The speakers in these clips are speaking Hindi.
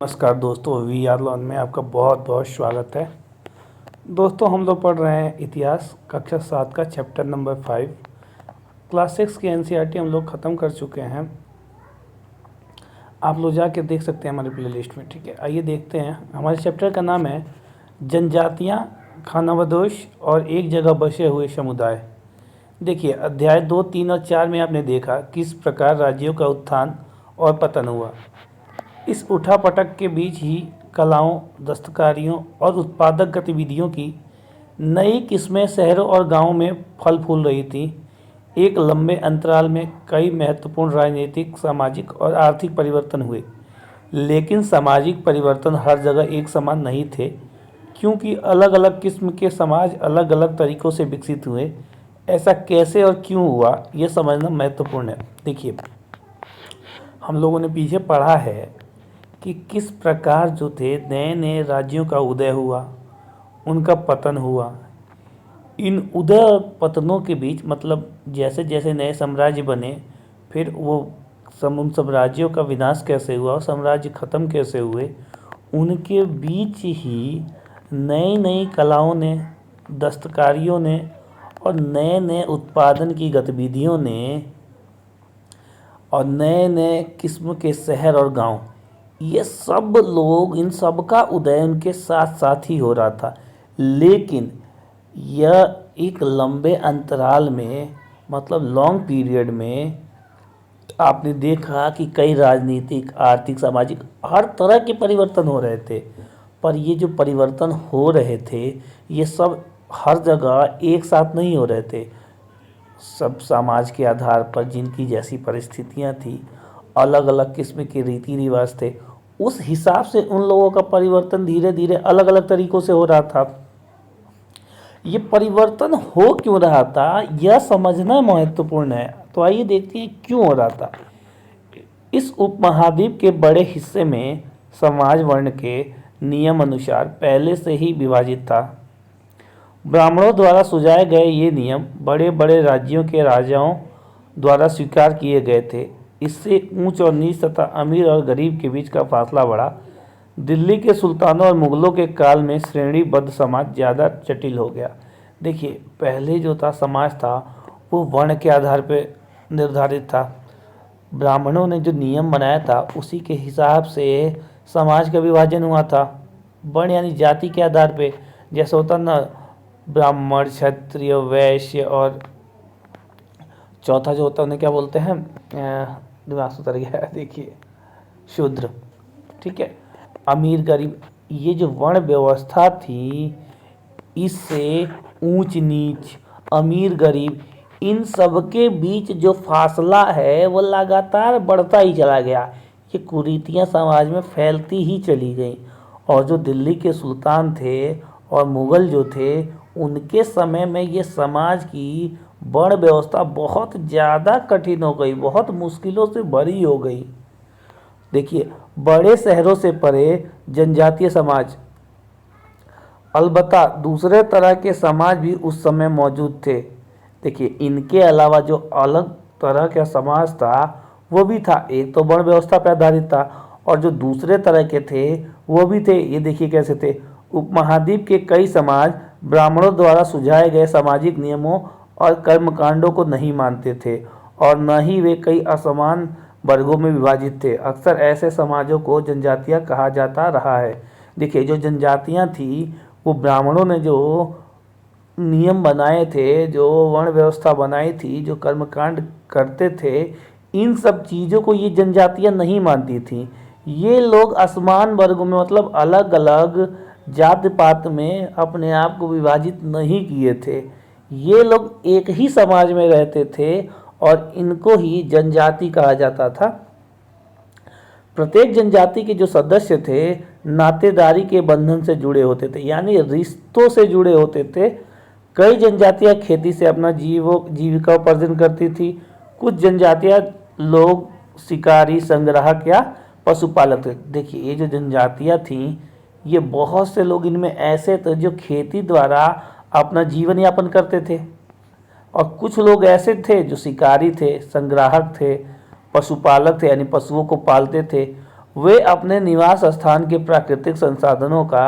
नमस्कार दोस्तों, वी आर लॉन में आपका बहुत बहुत स्वागत है। दोस्तों, हम लोग पढ़ रहे हैं इतिहास कक्षा 7 का चैप्टर नंबर 5। क्लास 6 की एनसीईआरटी हम लोग ख़त्म कर चुके हैं। आप लोग जाके देख सकते हैं हमारे प्लेलिस्ट में। ठीक है, आइए देखते हैं। हमारे चैप्टर का नाम है जनजातियाँ, खानाबदोश और एक जगह बसे हुए समुदाय। देखिए, अध्याय 2, 3 और 4 में आपने देखा किस प्रकार राज्यों का उत्थान और पतन हुआ। इस उठापटक के बीच ही कलाओं, दस्तकारियों और उत्पादक गतिविधियों की नई किस्में शहरों और गांवों में फल फूल रही थीं। एक लंबे अंतराल में कई महत्वपूर्ण राजनीतिक, सामाजिक और आर्थिक परिवर्तन हुए, लेकिन सामाजिक परिवर्तन हर जगह एक समान नहीं थे, क्योंकि अलग अलग किस्म के समाज अलग अलग तरीक़ों से विकसित हुए। ऐसा कैसे और क्यों हुआ, यह समझना महत्वपूर्ण है। देखिए, हम लोगों ने पीछे पढ़ा है कि किस प्रकार जो थे नए नए राज्यों का उदय हुआ, उनका पतन हुआ। इन उदय और पतनों के बीच मतलब जैसे जैसे नए साम्राज्य बने, फिर वो उन साम्राज्यों का विनाश कैसे हुआ और साम्राज्य ख़त्म कैसे हुए, उनके बीच ही नई नई कलाओं ने, दस्तकारियों ने और नए नए उत्पादन की गतिविधियों ने और नए नए किस्म के शहर और गांव, ये सब लोग, इन सब का उदय उनके साथ साथ ही हो रहा था। लेकिन यह एक लंबे अंतराल में, मतलब लॉन्ग पीरियड में आपने देखा कि कई राजनीतिक, आर्थिक, सामाजिक हर तरह के परिवर्तन हो रहे थे। पर ये जो परिवर्तन हो रहे थे, ये सब हर जगह एक साथ नहीं हो रहे थे। सब समाज के आधार पर जिनकी जैसी परिस्थितियां थी, अलग अलग किस्म के रीति रिवाज थे, उस हिसाब से उन लोगों का परिवर्तन धीरे धीरे अलग अलग तरीक़ों से हो रहा था। ये परिवर्तन हो क्यों रहा था, यह समझना महत्वपूर्ण है। तो आइए देखते हैं क्यों हो रहा था। इस उपमहाद्वीप के बड़े हिस्से में समाज वर्ण के नियम अनुसार पहले से ही विभाजित था। ब्राह्मणों द्वारा सुझाए गए ये नियम बड़े बड़े राज्यों के राजाओं द्वारा स्वीकार किए गए थे। इससे ऊंच और नीच तथा अमीर और गरीब के बीच का फासला बढ़ा। दिल्ली के सुल्तानों और मुग़लों के काल में श्रेणीबद्ध समाज ज़्यादा जटिल हो गया। देखिए, पहले जो था समाज था वो वर्ण के आधार पर निर्धारित था। ब्राह्मणों ने जो नियम बनाया था उसी के हिसाब से समाज का विभाजन हुआ था। वर्ण यानी जाति के आधार पे, जैसे होता ना ब्राह्मण, क्षत्रिय, वैश्य और चौथा जो होता है उन्हें क्या बोलते हैं, दिमाग से उतर गया, देखिए, शूद्र। ठीक है, अमीर गरीब, ये जो वर्ण व्यवस्था थी, इससे ऊंच नीच, अमीर गरीब, इन सब के बीच जो फासला है वो लगातार बढ़ता ही चला गया। ये कुरीतियाँ समाज में फैलती ही चली गई। और जो दिल्ली के सुल्तान थे और मुग़ल जो थे, उनके समय में ये समाज की वर्ण व्यवस्था बहुत ज़्यादा कठिन हो गई, बहुत मुश्किलों से भरी हो गई। देखिए, बड़े शहरों से परे जनजातीय समाज, अलबत्ता दूसरे तरह के समाज भी उस समय मौजूद थे। देखिए, इनके अलावा जो अलग तरह का समाज था वो भी था। एक तो वर्ण व्यवस्था पर आधारित था और जो दूसरे तरह के थे वो भी थे। ये देखिए कैसे थे। उपमहाद्वीप के कई समाज ब्राह्मणों द्वारा सुझाए गए सामाजिक नियमों और कर्मकांडों को नहीं मानते थे और न ही वे कई असमान वर्गों में विभाजित थे। अक्सर ऐसे समाजों को जनजातियाँ कहा जाता रहा है। देखिए, जो जनजातियाँ थी वो ब्राह्मणों ने जो नियम बनाए थे, जो वर्ण व्यवस्था बनाई थी, जो कर्मकांड करते थे, इन सब चीज़ों को ये जनजातियाँ नहीं मानती थी। ये लोग असमान वर्गों में, मतलब अलग अलग जात पात में अपने आप को विभाजित नहीं किए थे। ये लोग एक ही समाज में रहते थे और इनको ही जनजाति कहा जाता था। प्रत्येक जनजाति के जो सदस्य थे नातेदारी के बंधन से जुड़े होते थे, यानी रिश्तों से जुड़े होते थे। कई जनजातियां खेती से अपना जीविका उपार्जन करती थी। कुछ जनजातियां लोग शिकारी, संग्राहक या पशुपालक थे। देखिए, ये जो जनजातियां थीं, ये बहुत से लोग इनमें ऐसे थे जो खेती द्वारा अपना जीवन यापन करते थे और कुछ लोग ऐसे थे जो शिकारी थे, संग्राहक थे, पशुपालक थे, यानी पशुओं को पालते थे। वे अपने निवास स्थान के प्राकृतिक संसाधनों का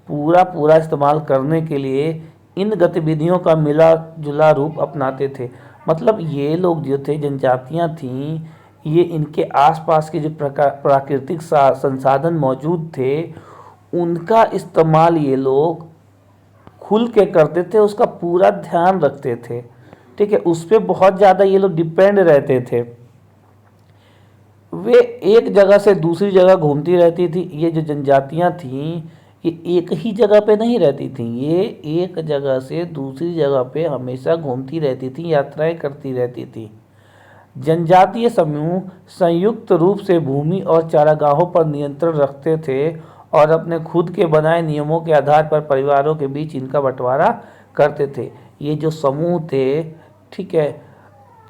पूरा इस्तेमाल करने के लिए इन गतिविधियों का मिला जुला रूप अपनाते थे। मतलब ये लोग जो थे, जनजातियां थीं, ये इनके आसपास के जो प्राकृतिक संसाधन मौजूद थे उनका इस्तेमाल ये लोग खुल के करते थे, उसका पूरा ध्यान रखते थे। ठीक है, उस पर बहुत ज़्यादा ये लोग डिपेंड रहते थे। वे एक जगह से दूसरी जगह घूमती रहती थी। ये जो जनजातियां थीं ये एक ही जगह पे नहीं रहती थीं, ये एक जगह से दूसरी जगह पे हमेशा घूमती रहती थी, यात्राएं करती रहती थी। जनजातीय समूह संयुक्त रूप से भूमि और चारागाहों पर नियंत्रण रखते थे और अपने खुद के बनाए नियमों के आधार पर परिवारों के बीच इनका बंटवारा करते थे। ये जो समूह थे, ठीक है,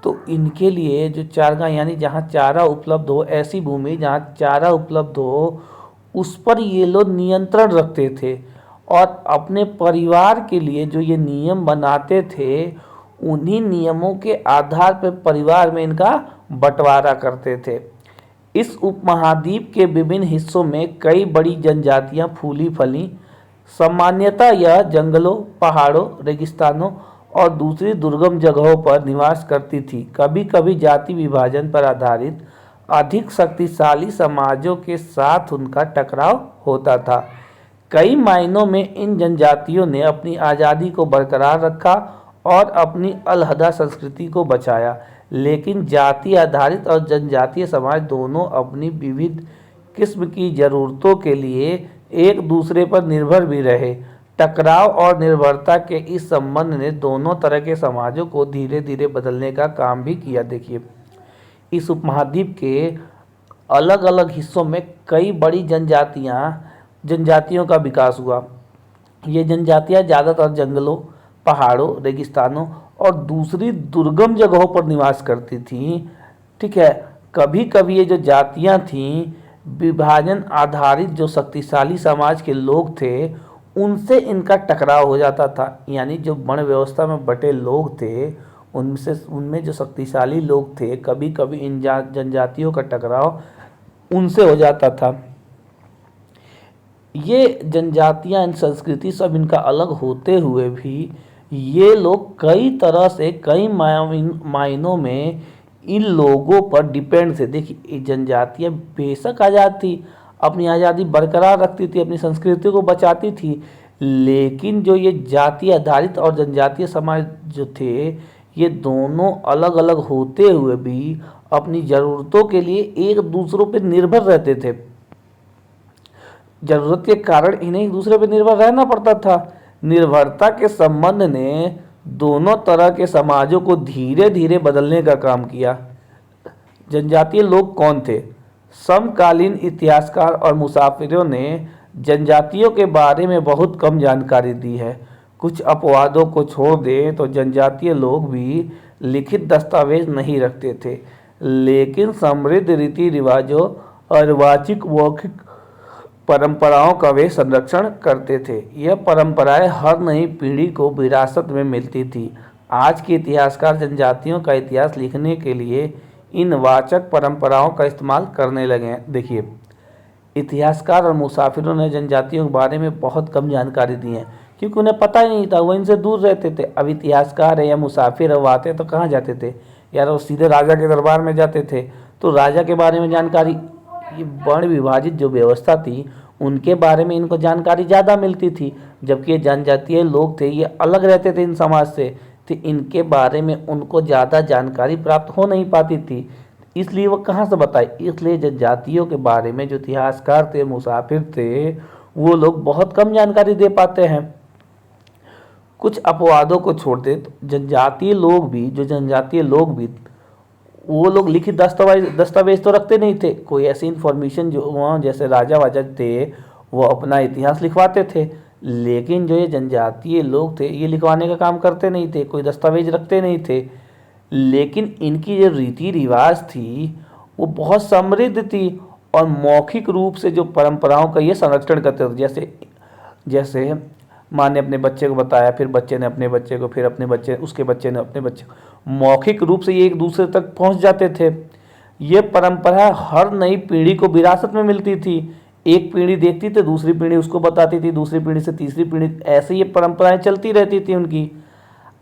तो इनके लिए जो चारागाह यानी जहाँ चारा उपलब्ध हो, ऐसी भूमि जहाँ चारा उपलब्ध हो, उस पर ये लोग नियंत्रण रखते थे और अपने परिवार के लिए जो ये नियम बनाते थे उन्हीं नियमों के आधार पर परिवार में इनका बंटवारा करते थे। इस उपमहाद्वीप के विभिन्न हिस्सों में कई बड़ी जनजातियां फूली फली, सामान्यतः यह जंगलों, पहाड़ों, रेगिस्तानों और दूसरी दुर्गम जगहों पर निवास करती थी। कभी कभी जाति विभाजन पर आधारित अधिक शक्तिशाली समाजों के साथ उनका टकराव होता था। कई मायनों में इन जनजातियों ने अपनी आज़ादी को बरकरार रखा और अपनी अलहदा संस्कृति को बचाया, लेकिन जाति आधारित और जनजातीय समाज दोनों अपनी विविध किस्म की ज़रूरतों के लिए एक दूसरे पर निर्भर भी रहे। टकराव और निर्भरता के इस संबंध ने दोनों तरह के समाजों को धीरे धीरे बदलने का काम भी किया। देखिए, इस उपमहाद्वीप के अलग अलग हिस्सों में कई बड़ी जनजातियों का विकास हुआ। ये जनजातियां ज़्यादातर जंगलों, पहाड़ों, रेगिस्तानों और दूसरी दुर्गम जगहों पर निवास करती थीं। ठीक है, कभी कभी ये जो जातियां थीं, विभाजन आधारित जो शक्तिशाली समाज के लोग थे उनसे इनका टकराव हो जाता था। यानी जो वर्ण व्यवस्था में बटे लोग थे उनमें जो शक्तिशाली लोग थे, कभी कभी इन जनजातियों का टकराव उनसे हो जाता था। ये जनजातियां, इन संस्कृति सब इनका अलग होते हुए भी ये लोग कई तरह से, कई मायनों में इन लोगों पर डिपेंड थे। देखिए, जनजातियां बेशक आज़ाद थी, अपनी आज़ादी बरकरार रखती थी, अपनी संस्कृति को बचाती थी, लेकिन जो ये जाति आधारित और जनजातीय समाज जो थे ये दोनों अलग अलग होते हुए भी अपनी ज़रूरतों के लिए एक दूसरों पर निर्भर रहते थे। ज़रूरत के कारण इन्हें एक दूसरे पर निर्भर रहना पड़ता था। निर्भरता के संबंध ने दोनों तरह के समाजों को धीरे धीरे बदलने का काम किया। जनजातीय लोग कौन थे? समकालीन इतिहासकार और मुसाफिरों ने जनजातियों के बारे में बहुत कम जानकारी दी है। कुछ अपवादों को छोड़ दें तो जनजातीय लोग भी लिखित दस्तावेज नहीं रखते थे, लेकिन समृद्ध रीति रिवाजों और वाचिक मौखिक परंपराओं का वे संरक्षण करते थे। यह परंपराएं हर नई पीढ़ी को विरासत में मिलती थी। आज के इतिहासकार जनजातियों का इतिहास लिखने के लिए इन वाचक परंपराओं का इस्तेमाल करने लगे हैं। देखिए, इतिहासकार और मुसाफिरों ने जनजातियों के बारे में बहुत कम जानकारी दी है, क्योंकि उन्हें पता ही नहीं था, वो इनसे दूर रहते थे। अब इतिहासकार है या मुसाफिर है, वो आते तो कहाँ जाते थे यार? वो सीधे राजा के दरबार में जाते थे। तो राजा के बारे में जानकारी, ये वर्ण विभाजित जो व्यवस्था थी उनके बारे में इनको जानकारी ज़्यादा मिलती थी, जबकि ये जनजातीय लोग थे ये अलग रहते थे इन समाज से, तो इनके बारे में उनको ज़्यादा जानकारी प्राप्त हो नहीं पाती थी। इसलिए वो कहाँ से बताए? इसलिए जनजातियों के बारे में जो इतिहासकार थे, मुसाफिर थे, वो लोग बहुत कम जानकारी दे पाते हैं। कुछ अपवादों को छोड़ दे तो जनजातीय लोग भी वो लोग लिखित दस्तावेज तो रखते नहीं थे। कोई ऐसी इन्फॉर्मेशन जो वहाँ जैसे राजा वाजा थे वो अपना इतिहास लिखवाते थे, लेकिन जो ये जनजातीय लोग थे ये लिखवाने का काम करते नहीं थे, कोई दस्तावेज रखते नहीं थे। लेकिन इनकी जो रीति रिवाज थी वो बहुत समृद्ध थी और मौखिक रूप से जो परंपराओं का ये संरक्षण करते थे। जैसे माँ ने अपने बच्चे को बताया, फिर बच्चे ने अपने बच्चे को, फिर अपने बच्चे, उसके बच्चे ने अपने बच्चे को, मौखिक रूप से ये एक दूसरे तक पहुंच जाते थे। ये परंपरा हर नई पीढ़ी को विरासत में मिलती थी। एक पीढ़ी देखती थी, दूसरी पीढ़ी उसको बताती थी, दूसरी पीढ़ी से तीसरी पीढ़ी, ऐसे ये परंपराएं चलती रहती थी उनकी।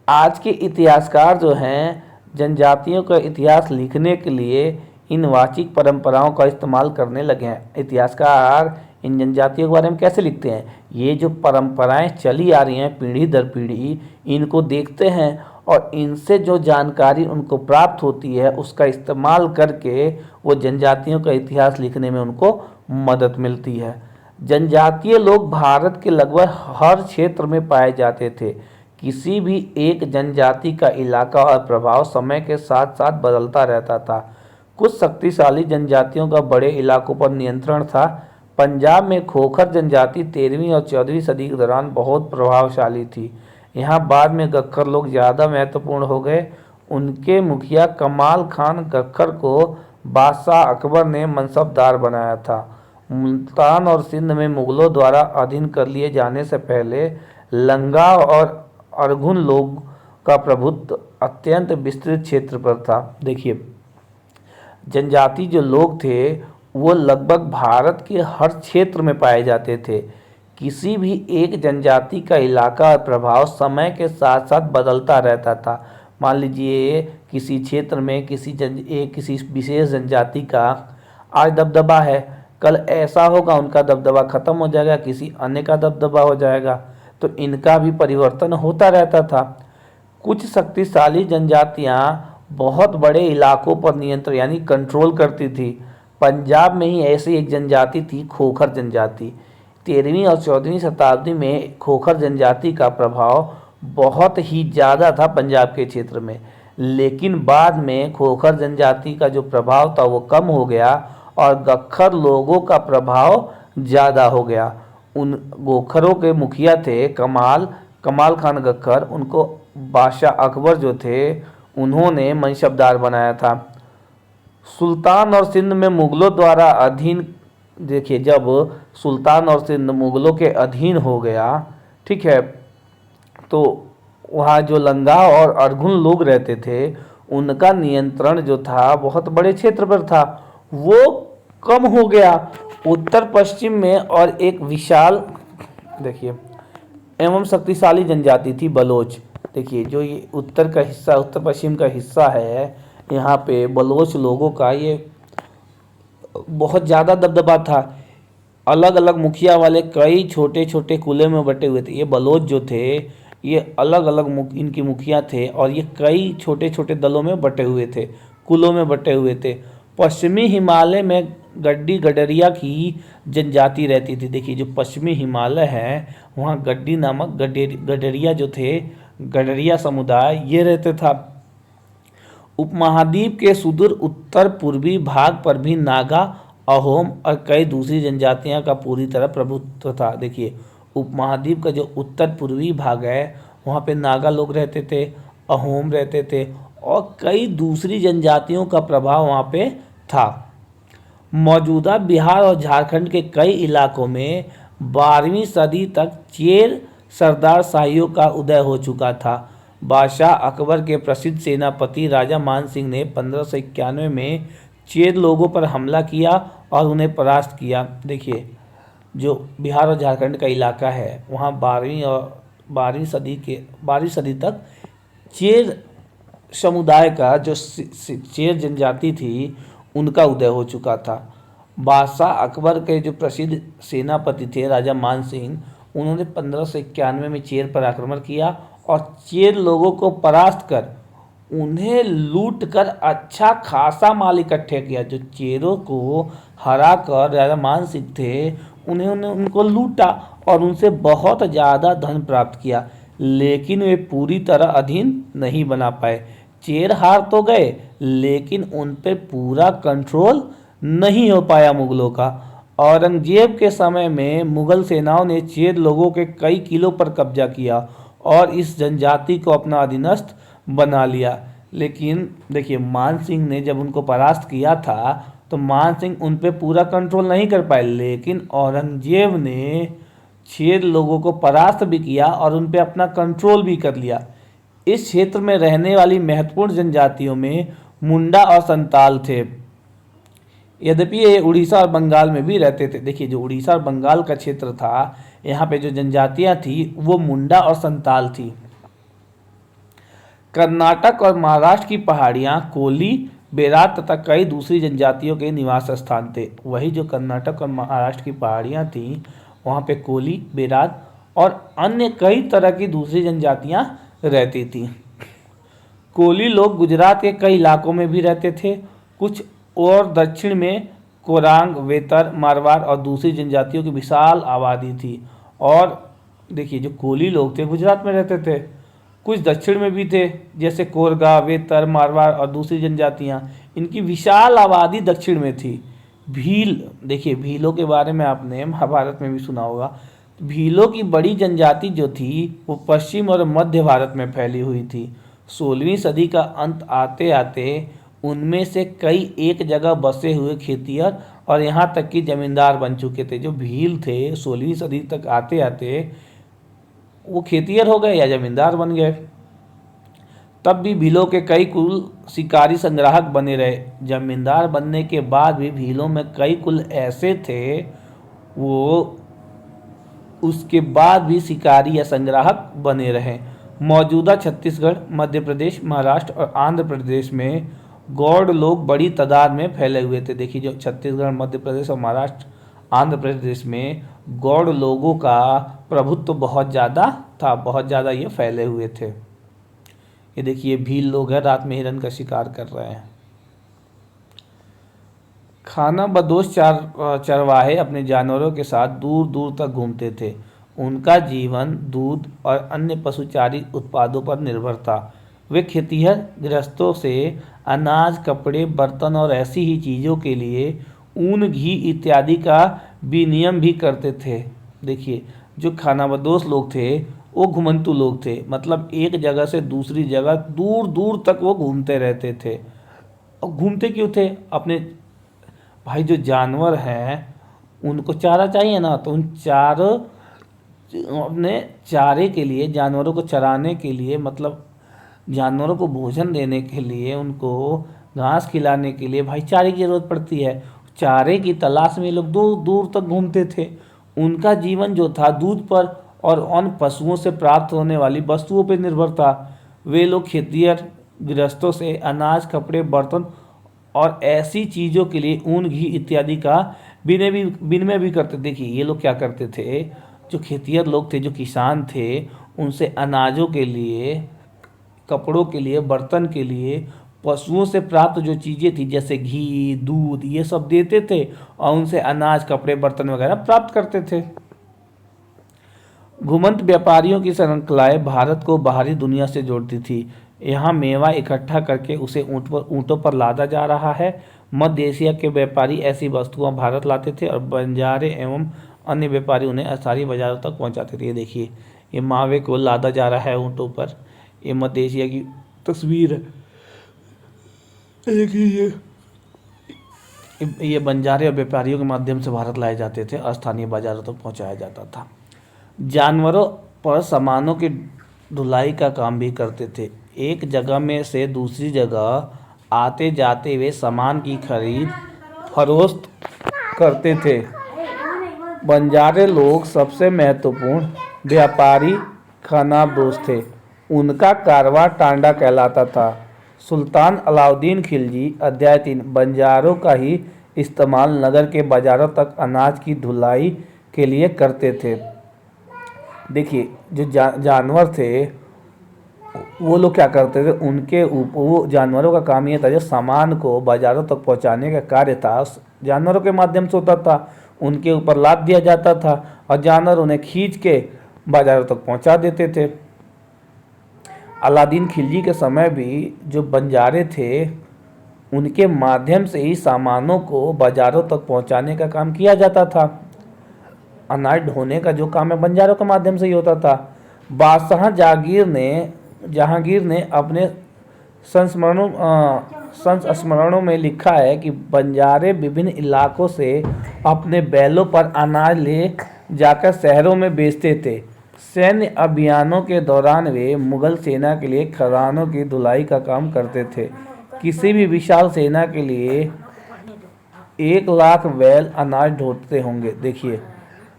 आज के इतिहासकार जो हैं जनजातियों का इतिहास लिखने के लिए इन वाचिक परंपराओं का इस्तेमाल करने लगे हैं। इतिहासकार इन जनजातियों के बारे में कैसे लिखते हैं? ये जो परंपराएं चली आ रही हैं पीढ़ी दर पीढ़ी, इनको देखते हैं और इनसे जो जानकारी उनको प्राप्त होती है उसका इस्तेमाल करके वो जनजातियों का इतिहास लिखने में उनको मदद मिलती है। जनजातीय लोग भारत के लगभग हर क्षेत्र में पाए जाते थे। किसी भी एक जनजाति का इलाका और प्रभाव समय के साथ साथ बदलता रहता था। कुछ शक्तिशाली जनजातियों का बड़े इलाकों पर नियंत्रण था। पंजाब में खोखर जनजाति 13वीं और 14वीं सदी के दौरान बहुत प्रभावशाली थी। यहाँ बाद में गक्खर लोग ज़्यादा महत्वपूर्ण हो गए। उनके मुखिया कमाल खान गक्खर को बादशाह अकबर ने मनसबदार बनाया था। मुल्तान और सिंध में मुगलों द्वारा अधीन कर लिए जाने से पहले लंगा और अरघुन लोग का प्रभुत्व अत्यंत विस्तृत क्षेत्र पर था। देखिए, जनजाति जो लोग थे वो लगभग भारत के हर क्षेत्र में पाए जाते थे। किसी भी एक जनजाति का इलाका और प्रभाव समय के साथ साथ बदलता रहता था। मान लीजिए किसी क्षेत्र में किसी विशेष जनजाति का आज दबदबा है, कल ऐसा होगा उनका दबदबा खत्म हो जाएगा, किसी अन्य का दबदबा हो जाएगा, तो इनका भी परिवर्तन होता रहता था। कुछ शक्तिशाली जनजातियां बहुत बड़े इलाकों पर नियंत्रण यानी कंट्रोल करती थी। पंजाब में ही ऐसी एक जनजाति थी खोखर जनजाति। 13वीं और 14वीं शताब्दी में खोखर जनजाति का प्रभाव बहुत ही ज़्यादा था पंजाब के क्षेत्र में, लेकिन बाद में खोखर जनजाति का जो प्रभाव था वो कम हो गया और गक्खर लोगों का प्रभाव ज़्यादा हो गया। उन गोखरों के मुखिया थे कमाल खान गक्खर। उनको बादशाह अकबर जो थे उन्होंने मनसबदार बनाया था। सुल्तान और सिंध में मुगलों द्वारा अधीन, देखिए जब सुल्तान और सिंध मुगलों के अधीन हो गया, ठीक है, तो वहाँ जो लंगा और अरघुन लोग रहते थे उनका नियंत्रण जो था बहुत बड़े क्षेत्र पर था, वो कम हो गया। उत्तर पश्चिम में और एक विशाल देखिए एवं शक्तिशाली जनजाति थी बलोच। देखिए जो ये उत्तर का हिस्सा, उत्तर पश्चिम का हिस्सा है, यहाँ पे बलोच लोगों का ये बहुत ज़्यादा दबदबा था। अलग अलग मुखिया वाले कई छोटे छोटे कुलों में बटे हुए थे। ये बलोच जो थे ये अलग अलग इनकी मुखिया थे और ये कई छोटे छोटे दलों में बटे हुए थे, कुलों में बटे हुए थे। पश्चिमी हिमालय में गड्डी गडरिया की जनजाति रहती थी। देखिए जो पश्चिमी हिमालय है वहाँ गड्डी नामक गडरिया जो थे, गडरिया समुदाय ये रहते था। उपमहाद्वीप के सुदूर उत्तर पूर्वी भाग पर भी नागा, अहोम और कई दूसरी जनजातियां का पूरी तरह प्रभुत्व था। देखिए उपमहाद्वीप का जो उत्तर पूर्वी भाग है वहाँ पे नागा लोग रहते थे, अहोम रहते थे और कई दूसरी जनजातियों का प्रभाव वहाँ पे था। मौजूदा बिहार और झारखंड के कई इलाकों में 12वीं सदी तक चेर सरदार शाहियों का उदय हो चुका था। बादशाह अकबर के प्रसिद्ध सेनापति राजा मान सिंह ने 1591 में चेर लोगों पर हमला किया और उन्हें परास्त किया। देखिए जो बिहार और झारखंड का इलाका है वहाँ 12वीं सदी तक चेर समुदाय का जो चेर जनजाति थी उनका उदय हो चुका था। बादशाह अकबर के जो प्रसिद्ध सेनापति थे राजा मान सिंह, उन्होंने 1591 में चेर पर आक्रमण किया और चेर लोगों को परास्त कर उन्हें लूट कर अच्छा खासा माल इकट्ठे किया। जो चेरों को हरा कर राजा मान सिंह थे उन्होंने उनको लूटा और उनसे बहुत ज़्यादा धन प्राप्त किया, लेकिन वे पूरी तरह अधीन नहीं बना पाए। चेर हार तो गए लेकिन उन पर पूरा कंट्रोल नहीं हो पाया मुगलों का। औरंगजेब के समय में मुगल सेनाओं ने चेर लोगों के कई किलों पर कब्जा किया और इस जनजाति को अपना अधीनस्थ बना लिया। लेकिन देखिए मान सिंह ने जब उनको परास्त किया था तो मान सिंह उन पे पूरा कंट्रोल नहीं कर पाए, लेकिन औरंगजेब ने चेर लोगों को परास्त भी किया और उन पे अपना कंट्रोल भी कर लिया। इस क्षेत्र में रहने वाली महत्वपूर्ण जनजातियों में मुंडा और संताल थे। यद्यपि ये उड़ीसा और बंगाल में भी रहते थे। देखिए जो उड़ीसा और बंगाल का क्षेत्र था, यहाँ पे जो जनजातियां थी वो मुंडा और संताल थी। कर्नाटक और महाराष्ट्र की पहाड़ियाँ कोली, बेरात तथा कई दूसरी जनजातियों के निवास स्थान थे। वही जो कर्नाटक और महाराष्ट्र की पहाड़ियाँ थीं, वहाँ पे कोली, बेरात और अन्य कई तरह की दूसरी जनजातियाँ रहती थीं। कोली लोग गुजरात के कई इलाकों में भी रहते थे। कुछ और दक्षिण में कोरांग, वेतर, मारवाड़ और दूसरी जनजातियों की विशाल आबादी थी। और देखिए जो कोली लोग थे गुजरात में रहते थे, कुछ दक्षिण में भी थे जैसे कोरगा, वेतर, मारवाड़ और दूसरी जनजातियां, इनकी विशाल आबादी दक्षिण में थी। भील, देखिए भीलों के बारे में आपने महाभारत में भी सुना होगा। भीलों की बड़ी जनजाति जो थी वो पश्चिम और मध्य भारत में फैली हुई थी। 16वीं सदी का अंत आते आते उनमें से कई एक जगह बसे हुए खेतिहर और यहाँ तक कि जमींदार बन चुके थे। जो भील थे 16वीं सदी तक आते आते वो खेतिहर हो गए या जमींदार बन गए। तब भी भीलों के कई कुल शिकारी संग्राहक बने रहे। जमींदार बनने के बाद भी भीलों में कई कुल ऐसे थे वो उसके बाद भी शिकारी या संग्राहक बने रहे। मौजूदा छत्तीसगढ़, मध्य प्रदेश, महाराष्ट्र और आंध्र प्रदेश में गौड़ लोग बड़ी तादाद में फैले हुए थे। देखिए जो छत्तीसगढ़, मध्य प्रदेश और महाराष्ट्र, आंध्र प्रदेश में गौड़ लोगों का प्रभुत्व बहुत ज़्यादा था, बहुत ज़्यादा ये फैले हुए थे। ये देखिए भील लोग हैं, रात में हिरन का शिकार कर रहे हैं। खानाबदोश चरवाहे अपने जानवरों के साथ दूर दूर तक घूमते थे। उनका जीवन दूध और अन्य पशुचारी उत्पादों पर निर्भर था। वे खेतिहर गृहस्थों से अनाज, कपड़े, बर्तन और ऐसी ही चीज़ों के लिए ऊन, घी इत्यादि का विनिमय भी करते थे। देखिए जो खानाबदोश लोग थे वो घुमंतू लोग थे, मतलब एक जगह से दूसरी जगह दूर दूर तक वो घूमते रहते थे। और घूमते क्यों थे? अपने भाई जो जानवर हैं उनको चारा चाहिए ना, तो उन अपने चारे के लिए, जानवरों को चराने के लिए, मतलब जानवरों को भोजन देने के लिए, उनको घास खिलाने के लिए भाई चारे की ज़रूरत पड़ती है। चारे की तलाश में लोग दूर दूर तक घूमते थे। उनका जीवन जो था दूध पर और अन्य पशुओं से प्राप्त होने वाली वस्तुओं पर निर्भर था। वे लोग खेतिहर गृहस्थों से अनाज, कपड़े, बर्तन और ऐसी चीज़ों के लिए ऊन, घी इत्यादि का विनिमय भी करते। देखिए ये लोग क्या करते थे, जो खेतिहर लोग थे, जो किसान थे, उनसे अनाजों के लिए, कपड़ों के लिए, बर्तन के लिए, पशुओं से प्राप्त जो चीज़ें थी जैसे घी, दूध, ये सब देते थे और उनसे अनाज, कपड़े, बर्तन वगैरह प्राप्त करते थे। घुमंत व्यापारियों की श्रृंखलाएं भारत को बाहरी दुनिया से जोड़ती थी। यहाँ मेवा इकट्ठा करके उसे ऊँटों पर लादा जा रहा है। मध्य एशिया के व्यापारी ऐसी वस्तुएं भारत लाते थे और बंजारे एवं अन्य व्यापारी उन्हें स्थानीय बाजारों तक पहुँचाते थे। ये देखिए ये मावे को लादा जा रहा है ऊँटों पर। ये मध्य एशिया की तस्वीर है। देखिए ये बंजारे और व्यापारियों के माध्यम से भारत लाए जाते थे और स्थानीय बाजारों तक पहुँचाया जाता था। जानवरों पर सामानों की ढुलाई का काम भी करते थे। एक जगह में से दूसरी जगह आते जाते वे सामान की खरीद फरोख्त करते थे। बंजारे लोग सबसे महत्वपूर्ण व्यापारी खानाबदोश थे। उनका कारोबार टांडा कहलाता था। सुल्तान अलाउद्दीन खिलजी अध्याय 3 बंजारों का ही इस्तेमाल नगर के बाजारों तक अनाज की ढुलाई के लिए करते थे। देखिए जो जानवर थे वो लोग क्या करते थे, उनके ऊपर वो जानवरों का काम ये था, जो सामान को बाजारों तक पहुंचाने का कार्य था जानवरों के माध्यम से होता था। उनके ऊपर लाद दिया जाता था और जानवर उन्हें खींच के बाजारों तक पहुंचा देते थे। अलाउद्दीन खिलजी के समय भी जो बंजारे थे उनके माध्यम से ही सामानों को बाजारों तक पहुंचाने का काम किया जाता था। अनाज ढोने का जो काम है बंजारों के माध्यम से ही होता था। बादशाह जहांगीर ने अपने संस्मरणों में लिखा है कि बंजारे विभिन्न इलाकों से अपने बैलों पर अनाज ले जाकर शहरों में बेचते थे। सैन्य अभियानों के दौरान वे मुगल सेना के लिए खजानों की धुलाई का काम करते थे। किसी भी विशाल सेना के लिए 1 लाख बैल अनाज ढोते होंगे। देखिए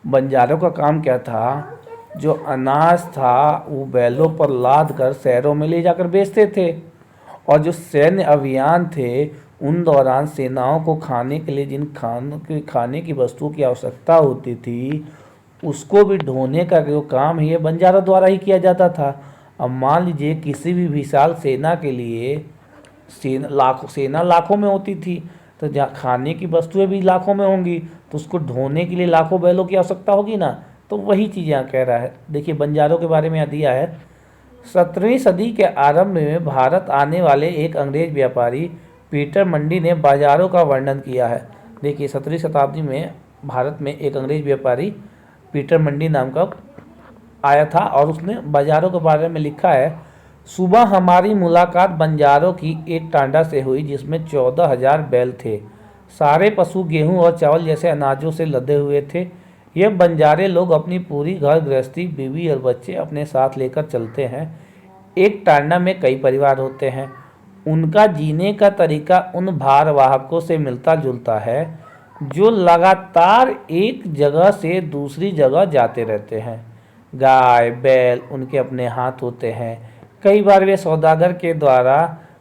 बंजारों का काम क्या था, जो अनाज था वो बैलों पर लाद कर शहरों में ले जाकर बेचते थे। और जो सैन्य अभियान थे उन दौरान सेनाओं को खाने के लिए जिन खाने की वस्तुओं की आवश्यकता होती थी उसको भी ढोने का जो काम है ये बंजारों द्वारा ही किया जाता था। अब मान लीजिए किसी भी विशाल सेना के लिए सेना लाखों में होती थी, तो जहाँ खाने की वस्तुएं भी लाखों में होंगी, तो उसको ढोने के लिए लाखों बैलों की आवश्यकता होगी ना। तो वही चीज़ यहाँ कह रहा है। देखिए बंजारों के बारे में यहाँ दिया है, 17वीं सदी के आरंभ में भारत आने वाले एक अंग्रेज व्यापारी पीटर मंडी ने बाजारों का वर्णन किया है। देखिए 17वीं शताब्दी में भारत में एक अंग्रेज व्यापारी पीटर मंडी नाम का आया था और उसने बाजारों के बारे में लिखा है। सुबह हमारी मुलाकात बंजारों की एक टांडा से हुई जिसमें 14,000 बैल थे। सारे पशु गेहूं और चावल जैसे अनाजों से लदे हुए थे। ये बंजारे लोग अपनी पूरी घर गृहस्थी, बीवी और बच्चे अपने साथ लेकर चलते हैं। एक टांडा में कई परिवार होते हैं। उनका जीने का तरीका उन भारवाहकों से मिलता जुलता है जो लगातार एक जगह से दूसरी जगह जाते रहते हैं। गाय बैल उनके अपने हाथ होते हैं। कई बार वे सौदागर के द्वारा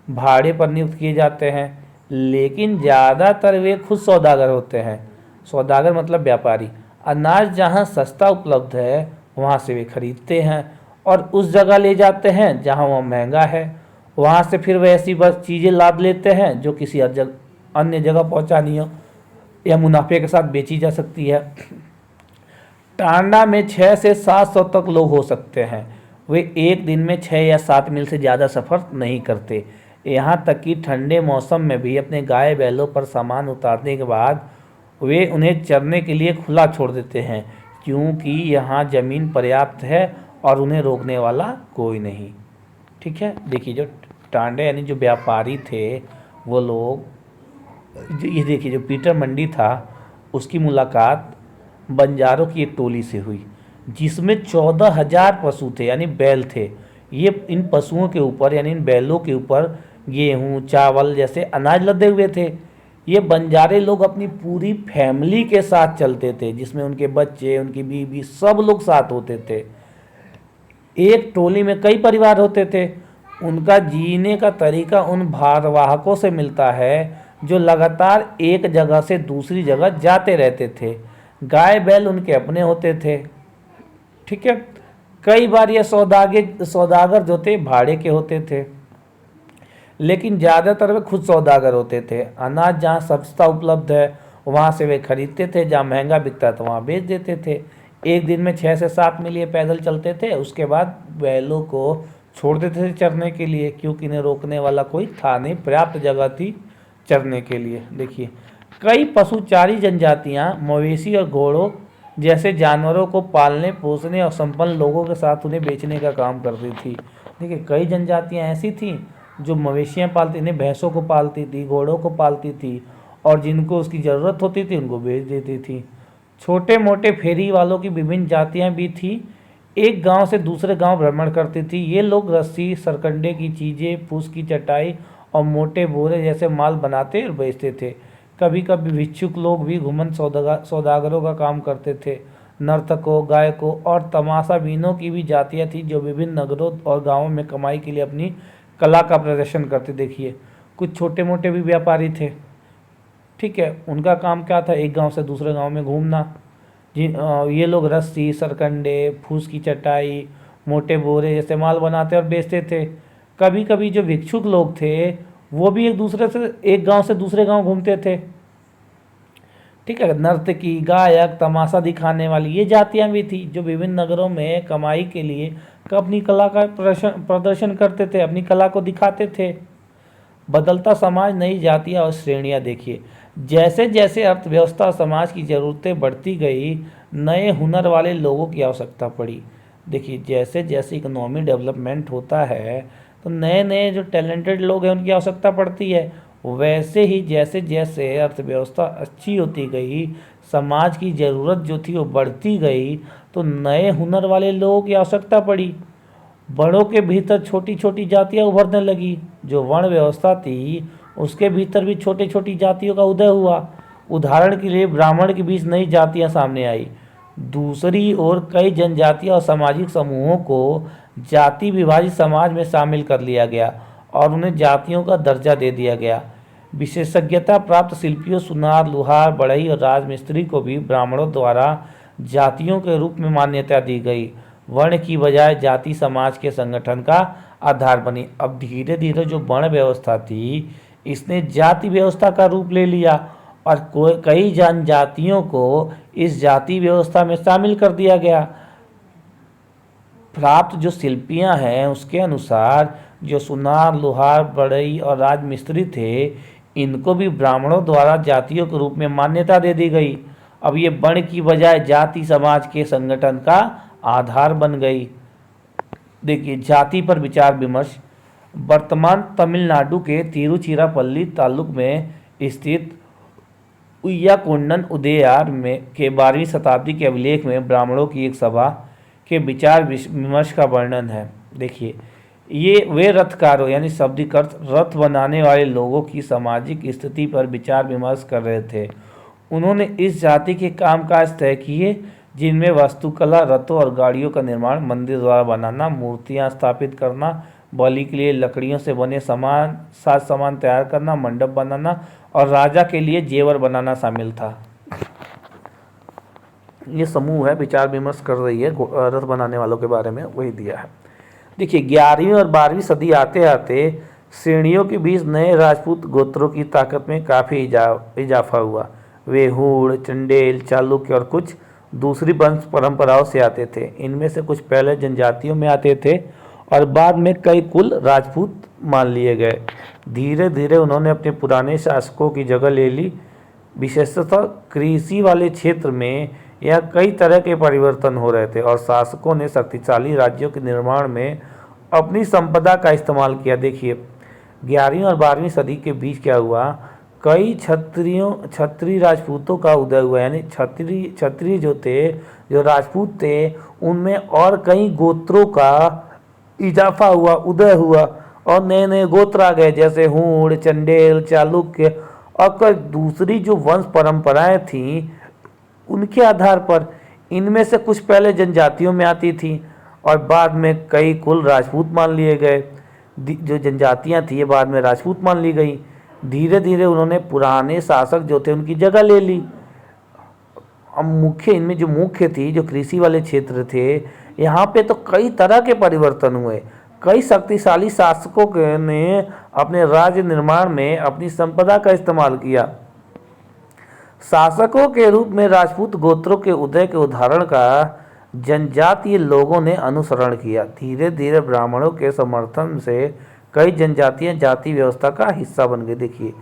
भाड़े पर नियुक्त किए जाते हैं, लेकिन ज़्यादातर वे खुद सौदागर होते हैं। सौदागर मतलब व्यापारी। अनाज जहाँ सस्ता उपलब्ध है वहाँ से वे खरीदते हैं और उस जगह ले जाते हैं जहाँ वह महंगा है। वहाँ से फिर वे ऐसी बस चीज़ें लाद लेते हैं जो किसी अन्य जगह पहुँचानी हो या मुनाफे के साथ बेची जा सकती है। टांडा में 6 से 700 तक लोग हो सकते हैं। वे एक दिन में 6 या 7 मील से ज़्यादा सफ़र नहीं करते। यहाँ तक कि ठंडे मौसम में भी अपने गाय बैलों पर सामान उतारने के बाद वे उन्हें चरने के लिए खुला छोड़ देते हैं, क्योंकि यहाँ ज़मीन पर्याप्त है और उन्हें रोकने वाला कोई नहीं। ठीक है, देखिए जो टांडे यानी जो व्यापारी थे वो लोग, ये देखिए जो पीटर मंडी था उसकी मुलाकात बंजारों की एक टोली से हुई जिसमें 14,000 पशु थे यानी बैल थे। ये इन पशुओं के ऊपर यानी इन बैलों के ऊपर गेहूं चावल जैसे अनाज लदे हुए थे। ये बंजारे लोग अपनी पूरी फैमिली के साथ चलते थे, जिसमें उनके बच्चे उनकी बीवी सब लोग साथ होते थे। एक टोली में कई परिवार होते थे। उनका जीने का तरीका उन भारवाहकों से मिलता है जो लगातार एक जगह से दूसरी जगह जाते रहते थे। गाय बैल उनके अपने होते थे। ठीक है, कई बार ये सौदागर जो थे भाड़े के होते थे, लेकिन ज़्यादातर वे खुद सौदागर होते थे। अनाज जहाँ सस्ता उपलब्ध है वहाँ से वे खरीदते थे, जहाँ महंगा बिकता था वहाँ बेच देते थे। एक दिन में 6 से 7 मील ये पैदल चलते थे। उसके बाद बैलों को छोड़ देते थे चरने के लिए, क्योंकि इन्हें रोकने वाला कोई था नहीं, पर्याप्त जगह थी चरने के लिए। देखिए कई पशुचारी जनजातियाँ मवेशी और घोड़ों जैसे जानवरों को पालने पोसने और संपन्न लोगों के साथ उन्हें बेचने का काम करती थी। देखिए कई जनजातियाँ ऐसी थीं जो मवेशियाँ पालती, इन्हें भैंसों को पालती थी, घोड़ों को पालती थी और जिनको उसकी ज़रूरत होती थी उनको बेच देती थी। छोटे मोटे फेरी वालों की विभिन्न जातियाँ भी थीं। एक गांव से दूसरे गांव भ्रमण करती थी। ये लोग रस्सी सरकंडे की चीज़ें, फूस की चटाई और मोटे बोरे जैसे माल बनाते और बेचते थे। कभी कभी भिक्षुक लोग भी घुमंत सौदागरों का काम करते थे। नर्तकों, गायकों और तमाशा बीनों की भी जातियाँ थी जो विभिन्न नगरों और गाँवों में कमाई के लिए अपनी कला का प्रदर्शन करते। देखिए कुछ छोटे मोटे भी व्यापारी थे। ठीक है, उनका काम क्या था, एक गांव से दूसरे गांव में घूमना। ये लोग रस्सी सरकंडे, फूस की चटाई, मोटे बोरे जैसे माल बनाते और बेचते थे। कभी कभी जो भिक्षुक लोग थे वो भी एक गांव से दूसरे गांव घूमते थे। ठीक है, नर्तकी, गायक, तमाशा दिखाने वाली ये जातियां भी थी जो विभिन्न नगरों में कमाई के लिए अपनी कला का प्रदर्शन करते थे, अपनी कला को दिखाते थे। बदलता समाज, नई जातियां और श्रेणियां। देखिए जैसे जैसे अर्थव्यवस्था समाज की ज़रूरतें बढ़ती गई, नए हुनर वाले लोगों की आवश्यकता पड़ी। देखिए जैसे जैसे इकोनॉमी डेवलपमेंट होता है तो नए नए जो टैलेंटेड लोग हैं उनकी आवश्यकता पड़ती है। वैसे ही जैसे जैसे अर्थव्यवस्था अच्छी होती गई, समाज की ज़रूरत जो थी वो बढ़ती गई, तो नए हुनर वाले लोगों की आवश्यकता पड़ी। बड़ों के भीतर छोटी छोटी जातियाँ उभरने लगी। जो वर्ण व्यवस्था थी उसके भीतर भी छोटी छोटी जातियों का उदय हुआ। उदाहरण के लिए ब्राह्मण के बीच नई जातियां सामने आई। दूसरी ओर कई जनजातियां और सामाजिक समूहों को जाति विभाजित समाज में शामिल कर लिया गया और उन्हें जातियों का दर्जा दे दिया गया। विशेषज्ञता प्राप्त शिल्पियों सुनार, लुहार, बढ़ई और राजमिस्त्री को भी ब्राह्मणों द्वारा जातियों के रूप में मान्यता दी गई। वर्ण की बजाय जाति समाज के संगठन का आधार बनी। अब धीरे धीरे जो वर्ण व्यवस्था थी इसने जाति व्यवस्था का रूप ले लिया और कई जनजातियों को इस जाति व्यवस्था में शामिल कर दिया गया। प्राप्त जो शिल्पियां हैं उसके अनुसार जो सुनार, लोहार, बढ़ई और राजमिस्त्री थे इनको भी ब्राह्मणों द्वारा जातियों के रूप में मान्यता दे दी गई। अब ये वर्ण की बजाय जाति समाज के संगठन का आधार बन गई। देखिए जाति पर विचार विमर्श। वर्तमान तमिलनाडु के तिरुचिरापल्ली तालुक में स्थित उय्याकोंडन उदययार में के 12वीं शताब्दी के अभिलेख में ब्राह्मणों की एक सभा के विचार विमर्श का वर्णन है। देखिए ये वे रथकारों यानी शाब्दिक अर्थ रथ बनाने वाले लोगों की सामाजिक स्थिति पर विचार विमर्श कर रहे थे। उन्होंने इस जाति के कामकाज तय किए जिनमें वास्तुकला, रथों और गाड़ियों का निर्माण, मंदिर द्वारा बनाना, मूर्तियां स्थापित करना, बलि के लिए लकड़ियों से बने साज सामान तैयार करना, मंडप बनाना और राजा के लिए जेवर बनाना शामिल था। ये समूह है विचार विमर्श कर रही है रथ बनाने वालों के बारे में, वही दिया है। देखिए 11वीं और 12वीं सदी आते आते श्रेणियों के बीच नए राजपूत गोत्रों की ताकत में काफ़ी इजाफा हुआ। वे हूण, चंडेल, चालुक्य और कुछ दूसरी वंश परंपराओं से आते थे। इनमें से कुछ पहले जनजातियों में आते थे और बाद में कई कुल राजपूत मान लिए गए। धीरे धीरे उन्होंने अपने पुराने शासकों की जगह ले ली। विशेषतः कृषि वाले क्षेत्र में यह कई तरह के परिवर्तन हो रहे थे और शासकों ने शक्तिशाली राज्यों के निर्माण में अपनी संपदा का इस्तेमाल किया। देखिए 11वीं और 12वीं सदी के बीच क्या हुआ, कई क्षत्रिय राजपूतों का उदय हुआ। यानी क्षत्रिय जो राजपूत थे उनमें और कई गोत्रों का इजाफा हुआ, उदय हुआ और नए नए गोत्र आ गए जैसे हूण, चंडेल, चालुक्य और कई दूसरी जो वंश परंपराएं थीं उनके आधार पर। इनमें से कुछ पहले जनजातियों में आती थी और बाद में कई कुल राजपूत मान लिए गए। जो जनजातियां थी ये बाद में राजपूत मान ली गई। धीरे धीरे उन्होंने पुराने शासक जो थे उनकी जगह ले ली। अब इनमें जो मुख्य थी जो कृषि वाले क्षेत्र थे, यहाँ पे तो कई तरह के परिवर्तन हुए। कई शक्तिशाली शासकों ने अपने राज्य निर्माण में अपनी संपदा का इस्तेमाल किया। शासकों के रूप में राजपूत गोत्रों के उदय के उदाहरण का जनजातीय लोगों ने अनुसरण किया। धीरे धीरे ब्राह्मणों के समर्थन से कई जनजातियां जाति व्यवस्था का हिस्सा बन गई। देखिए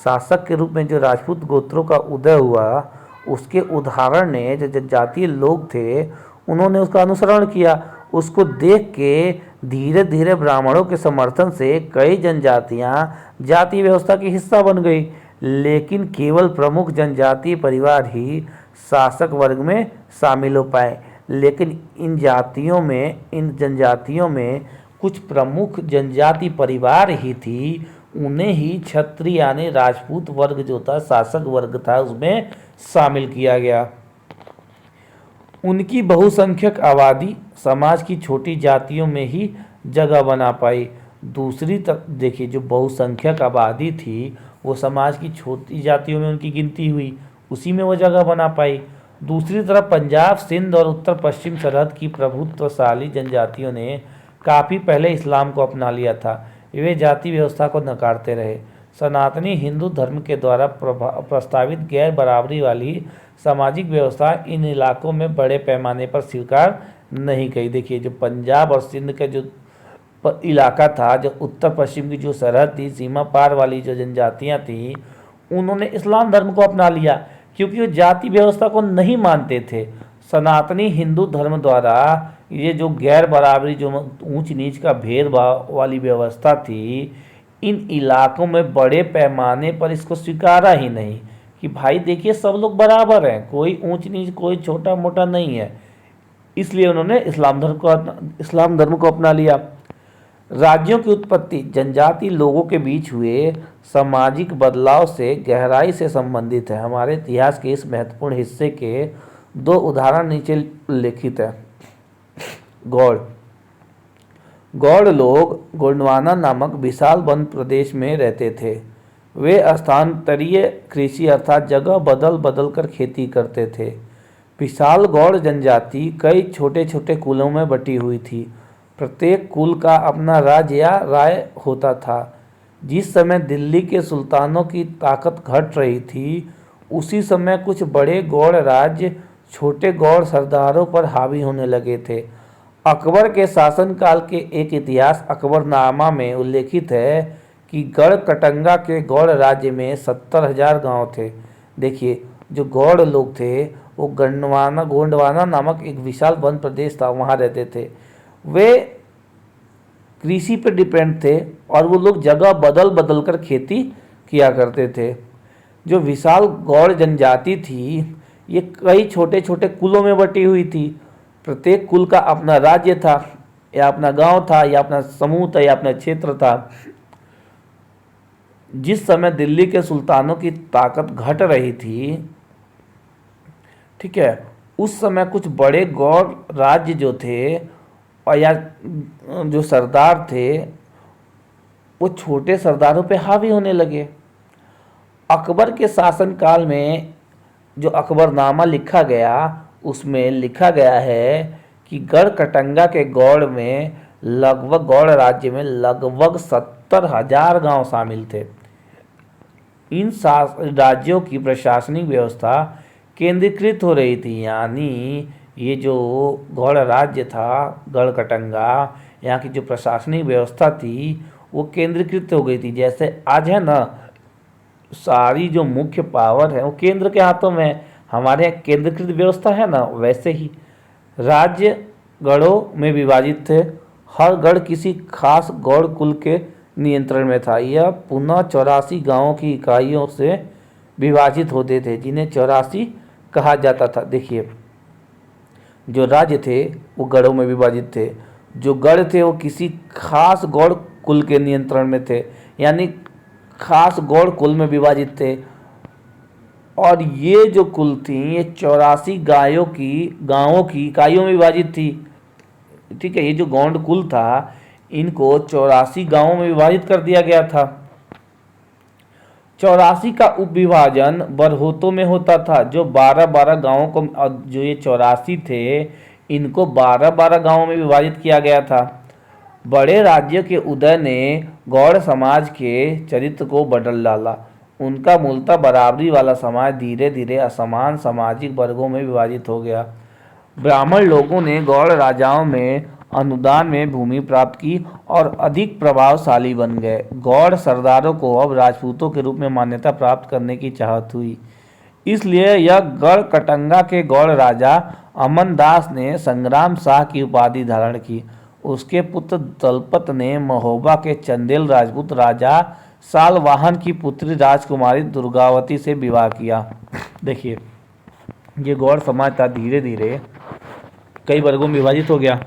शासक के रूप में जो राजपूत गोत्रों का उदय हुआ उसके उदाहरण ने जो जनजातीय लोग थे उन्होंने उसका अनुसरण किया। उसको देख के धीरे धीरे ब्राह्मणों के समर्थन से कई जनजातियां जाति व्यवस्था की हिस्सा बन गई। लेकिन केवल प्रमुख जनजातीय परिवार ही शासक वर्ग में शामिल हो पाए। लेकिन इन जनजातियों में कुछ प्रमुख जनजाति परिवार ही थी, उन्हें ही क्षत्रिय यानी राजपूत वर्ग जो था, शासक वर्ग था, उसमें शामिल किया गया। उनकी बहुसंख्यक आबादी समाज की छोटी जातियों में ही जगह बना पाई। दूसरी तरफ देखिए जो बहुसंख्यक आबादी थी वो समाज की छोटी जातियों में उनकी गिनती हुई, उसी में वो जगह बना पाई। दूसरी तरफ पंजाब, सिंध और उत्तर पश्चिम सरहद की प्रभुत्वशाली जनजातियों ने काफ़ी पहले इस्लाम को अपना लिया था। वे जाति व्यवस्था को नकारते रहे। सनातनी हिंदू धर्म के द्वारा प्रस्तावित गैर बराबरी वाली सामाजिक व्यवस्था इन इलाकों में बड़े पैमाने पर स्वीकार नहीं की। देखिए जो पंजाब और सिंध का जो इलाका था, जो उत्तर पश्चिम की जो सरहद थी, सीमा पार वाली जो जनजातियां थी, उन्होंने इस्लाम धर्म को अपना लिया क्योंकि वो जाति व्यवस्था को नहीं मानते थे। सनातनी हिंदू धर्म द्वारा ये जो गैर बराबरी, जो ऊंच नीच का भेदभाव वाली व्यवस्था थी, इन इलाकों में बड़े पैमाने पर इसको स्वीकारा ही नहीं कि भाई देखिए सब लोग बराबर हैं, कोई ऊंच नीच, कोई छोटा मोटा नहीं है। इसलिए उन्होंने इस्लाम धर्म को अपना लिया। राज्यों की उत्पत्ति जनजाति लोगों के बीच हुए सामाजिक बदलाव से गहराई से संबंधित है। हमारे इतिहास के इस महत्वपूर्ण हिस्से के दो उदाहरण नीचे उल्लेखित है। गौड़ गौड़ लोग गोंडवाना नामक विशाल वन प्रदेश में रहते थे। वे स्थानांतरीय कृषि अर्थात जगह बदल बदल कर खेती करते थे। विशाल गौड़ जनजाति कई छोटे छोटे कुलों में बटी हुई थी। प्रत्येक कुल का अपना राज्य या राय होता था। जिस समय दिल्ली के सुल्तानों की ताकत घट रही थी, उसी समय कुछ बड़े गौड़ राज्य छोटे गौड़ सरदारों पर हावी होने लगे थे। अकबर के शासनकाल के एक इतिहास अकबरनामा में उल्लेखित है कि गढ़ कटंगा के गौड़ राज्य में 70,000 गांव थे। देखिए, जो गौड़ लोग थे वो गोंडवाना नामक एक विशाल वन प्रदेश था, वहाँ रहते थे। वे कृषि पर डिपेंड थे और वो लोग जगह बदल बदल कर खेती किया करते थे। जो विशाल गौड़ जनजाति थी, ये कई छोटे छोटे कुलों में बटी हुई थी। प्रत्येक कुल का अपना राज्य था, या अपना गांव था, या अपना समूह था, या अपना क्षेत्र था। जिस समय दिल्ली के सुल्तानों की ताकत घट रही थी, ठीक है, उस समय कुछ बड़े गौड़ राज्य जो थे और या जो सरदार थे, वो छोटे सरदारों पे हावी होने लगे। अकबर के शासनकाल में जो अकबरनामा लिखा गया, उसमें लिखा गया है कि गढ़ कटंगा के गौड़ राज्य में लगभग 70,000 गांव शामिल थे। इन राज्यों की प्रशासनिक व्यवस्था केंद्रीकृत हो रही थी, यानी ये जो गौड़ राज्य था गढ़ कटंगा, यहाँ की जो प्रशासनिक व्यवस्था थी वो केंद्रीकृत हो गई थी। जैसे आज है ना, सारी जो मुख्य पावर है वो केंद्र के हाथों में है। हमारे यहाँ केंद्रीकृत व्यवस्था है ना, वैसे ही राज्य गढ़ों में विभाजित थे। हर गढ़ किसी खास गौड़ कुल के नियंत्रण में था। यह पुनः 84 गांवों की इकाइयों से विभाजित होते थे, जिन्हें 84 कहा जाता था। देखिए, जो राज्य थे वो गढ़ों में विभाजित थे। जो गढ़ थे वो किसी खास गौड़ कुल के नियंत्रण में थे, यानी खास गौड़ कुल में विभाजित थे। और ये जो कुल थी ये 84 गांवों की इकाइयों में विभाजित थी। ठीक है, ये जो गौड़ कुल था इनको 84 गांवों में विभाजित कर दिया गया था। 84 का उपविभाजन बरहोतों में होता था। जो 12-12 गांवों को, जो ये 84 थे इनको 12-12 गांवों में विभाजित किया गया था। बड़े राज्य के उदय ने गौड़ समाज के चरित्र को बदल डाला। उनका मूलतः बराबरी वाला समाज धीरे धीरे असमान सामाजिक वर्गों में विभाजित हो गया। ब्राह्मण लोगों ने गौड़ राजाओं में अनुदान में भूमि प्राप्त की और अधिक प्रभावशाली बन गए। गौड़ सरदारों को अब राजपूतों के रूप में मान्यता प्राप्त करने की चाहत हुई। इसलिए यह गढ़ कटंगा के गौड़ राजा अमन दास ने संग्राम शाह की उपाधि धारण की। उसके पुत्र दलपत ने महोबा के चंदेल राजपूत राजा सालवाहन की पुत्री राजकुमारी दुर्गावती से विवाह किया। देखिए, ये गौड़ समाज था धीरे धीरे कई वर्गों में विभाजित हो गया।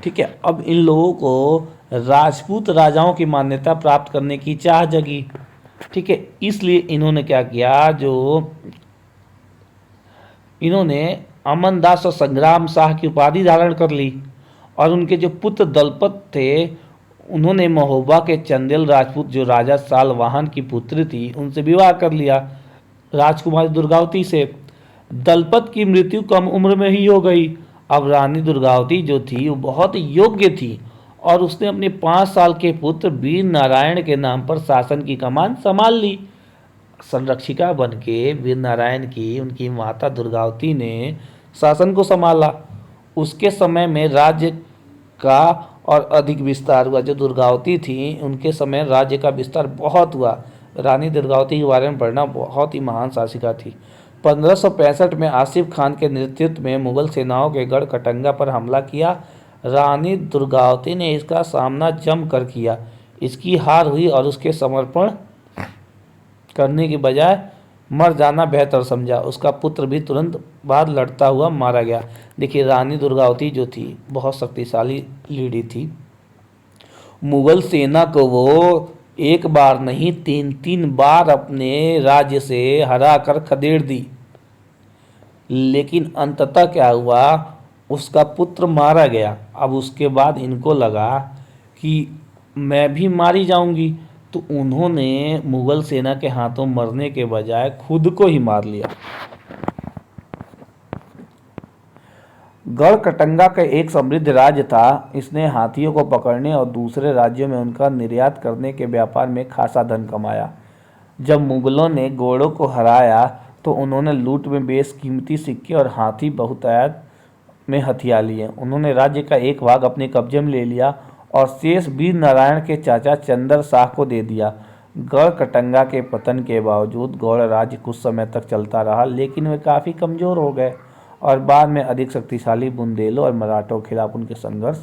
ठीक है, अब इन लोगों को राजपूत राजाओं की मान्यता प्राप्त करने की चाह जगी। ठीक है, इसलिए इन्होंने क्या किया, जो इन्होंने अमनदास और संग्राम शाह की उपाधि धारण कर ली। और उनके जो पुत्र दलपत थे उन्होंने महोबा के चंदेल राजपूत जो राजा सालवाहन की पुत्री थी उनसे विवाह कर लिया, राजकुमारी दुर्गावती से। दलपत की मृत्यु कम उम्र में ही हो गई। अब रानी दुर्गावती जो थी वो बहुत योग्य थी और उसने अपने 5 साल के पुत्र वीर नारायण के नाम पर शासन की कमान संभाल ली। संरक्षिका बन के वीर नारायण की उनकी माता दुर्गावती ने शासन को संभाला। उसके समय में राज्य का और अधिक विस्तार हुआ। जो दुर्गावती थी उनके समय राज्य का विस्तार बहुत हुआ। रानी दुर्गावती के बारे में पढ़ना, बहुत ही महान शासिका थी। 1565 में आसिफ खान के नेतृत्व में मुगल सेनाओं के गढ़ कटंगा पर हमला किया। रानी दुर्गावती ने इसका सामना जमकर किया। इसकी हार हुई और उसके समर्पण करने के बजाय मर जाना बेहतर समझा। उसका पुत्र भी तुरंत बाद लड़ता हुआ मारा गया। देखिए, रानी दुर्गावती जो थी बहुत शक्तिशाली लेडी थी। मुगल सेना को वो एक बार नहीं 3 बार अपने राज्य से हरा कर खदेड़ दी। लेकिन अंततः क्या हुआ, उसका पुत्र मारा गया। अब उसके बाद इनको लगा कि मैं भी मारी जाऊंगी, तो उन्होंने मुगल सेना के हाथों मरने के बजाय खुद को ही मार लिया। गढ़कटंगा का एक समृद्ध राज्य था। इसने हाथियों को पकड़ने और दूसरे राज्यों में उनका निर्यात करने के व्यापार में खासा धन कमाया। जब मुगलों ने घोड़ों को हराया तो उन्होंने लूट में बेशकीमती सिक्के और हाथी बहुतायत में हथिया लिए। उन्होंने राज्य का एक भाग अपने कब्जे में ले लिया और शेष वीर नारायण के चाचा चंदर शाह को दे दिया। गढ़कटंगा के पतन के बावजूद गौड़ राज्य कुछ समय तक चलता रहा, लेकिन वे काफ़ी कमज़ोर हो गए और बाद में अधिक शक्तिशाली बुंदेलों और मराठों के खिलाफ उनके संघर्ष